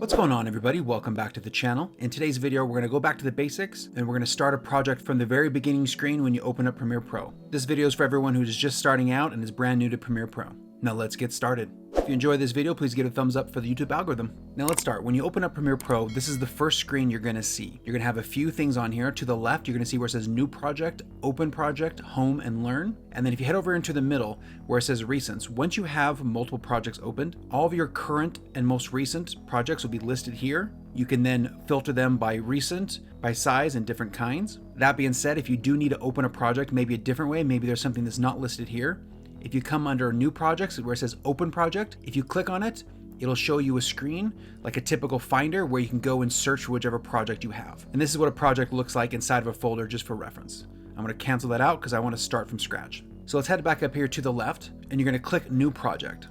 What's going on, everybody? Welcome back to the channel. In today's video, we're going to go back to the basics and we're going to start a project from the very beginning screen when you open up Premiere Pro. This video is for everyone who's just starting out and is brand new to Premiere Pro. Now let's get started. If you enjoyed this video, please give it a thumbs up for the YouTube algorithm. Now let's start. When you open up Premiere Pro, this is the first screen you're going to see. You're going to have a few things on here. To the left, you're going to see where it says New Project, Open Project, Home, and Learn. And then if you head over into the middle where it says Recents, once you have multiple projects opened, all of your current and most recent projects will be listed here. You can then filter them by recent, by size, and different kinds. That being said, if you do need to open a project maybe a different way, maybe there's something that's not listed here, if you come under New Projects where it says Open Project, if you click on it, it'll show you a screen like a typical Finder where you can go and search for whichever project you have. And this is what a project looks like inside of a folder just for reference. I'm going to cancel that out because I want to start from scratch. So let's head back up here to the left and you're going to click New Project.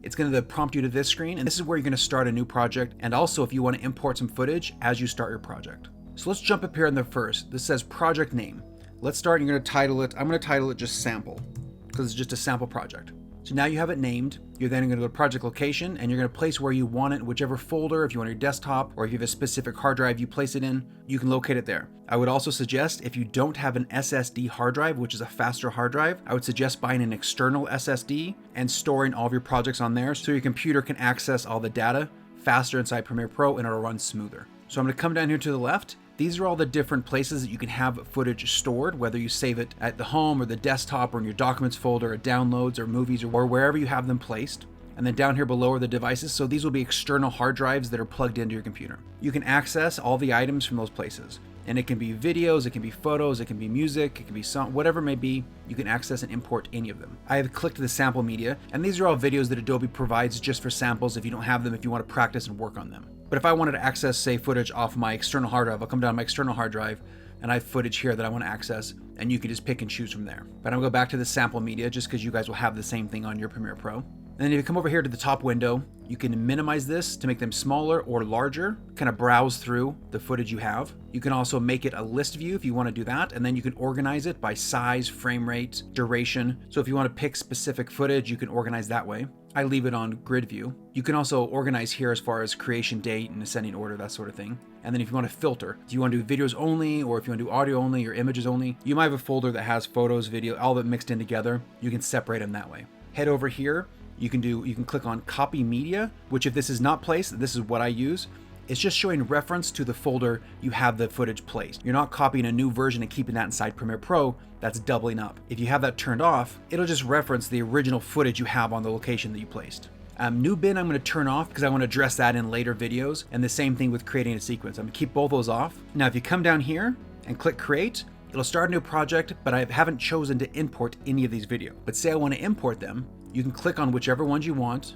It's going to prompt you to this screen, and this is where you're going to start a new project, and also if you want to import some footage as you start your project. So let's jump up here in the first. This says project name. Let's start. You're going to title it. I'm going to title it just sample because it's just a sample project. So now you have it named. You're then going to go to project location and you're going to place where you want it, whichever folder, if you want your desktop or if you have a specific hard drive you place it in, you can locate it there. I would also suggest if you don't have an SSD hard drive, which is a faster hard drive, I would suggest buying an external SSD and storing all of your projects on there so your computer can access all the data faster inside Premiere Pro and it'll run smoother. So I'm going to come down here to the left. These are all the different places that you can have footage stored, whether you save it at the home or the desktop or in your documents folder or downloads or movies or wherever you have them placed. And then down here below are the devices. So these will be external hard drives that are plugged into your computer. You can access all the items from those places. And it can be videos, it can be photos, it can be music, it can be song, whatever it may be, you can access and import any of them. I have clicked the sample media, and these are all videos that Adobe provides just for samples if you don't have them, if you want to practice and work on them. But if I wanted to access, say, footage off my external hard drive, I'll come down to my external hard drive, and I have footage here that I want to access, and you can just pick and choose from there. But I'm going to go back to the sample media just because you guys will have the same thing on your Premiere Pro. And then if you come over here to the top window, you can minimize this to make them smaller or larger, kind of browse through the footage you have. You can also make it a list view if you want to do that, and then you can organize it by size, frame rate, duration. So if you want to pick specific footage, you can organize that way. I leave it on grid view. You can also organize here as far as creation date and ascending order, that sort of thing. And then if you want to filter, if you want to do videos only, or if you want to do audio only or images only, you might have a folder that has photos, video, all of it mixed in together. You can separate them that way. Head over here. You can click on copy media, which if this is not placed, this is what I use. It's just showing reference to the folder you have the footage placed. You're not copying a new version and keeping that inside Premiere Pro. That's doubling up. If you have that turned off, it'll just reference the original footage you have on the location that you placed. New bin I'm going to turn off because I want to address that in later videos, and the same thing with creating a sequence. I'm going to keep both those off. Now if you come down here and click create, it'll start a new project, but I haven't chosen to import any of these videos. But say I want to import them, you can click on whichever ones you want.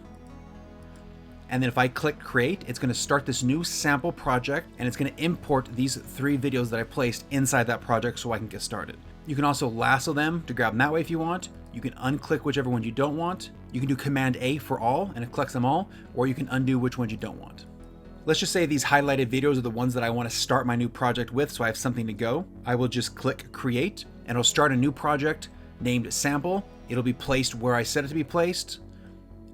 And then if I click create, it's going to start this new sample project and it's going to import these 3 videos that I placed inside that project so I can get started. You can also lasso them to grab them that way if you want. You can unclick whichever ones you don't want. You can do Command A for all and it collects them all, or you can undo which ones you don't want. Let's just say these highlighted videos are the ones that I want to start my new project with so I have something to go. I will just click create and it'll start a new project named sample. It'll be placed where I set it to be placed,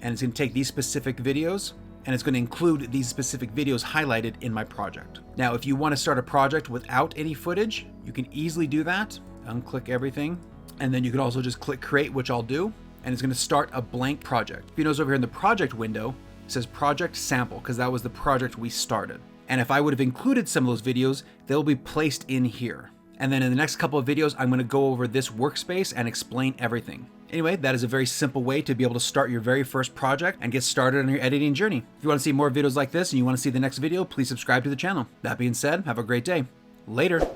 and it's going to take these specific videos and it's going to include these specific videos highlighted in my project. Now, if you want to start a project without any footage, you can easily do that. Unclick everything, and then you can also just click create, which I'll do, and it's going to start a blank project. If you notice over here in the project window, it says project sample because that was the project we started. And if I would have included some of those videos, they'll be placed in here. And then in the next couple of videos, I'm going to go over this workspace and explain everything. Anyway, that is a very simple way to be able to start your very first project and get started on your editing journey. If you want to see more videos like this and you want to see the next video, please subscribe to the channel. That being said, have a great day. Later.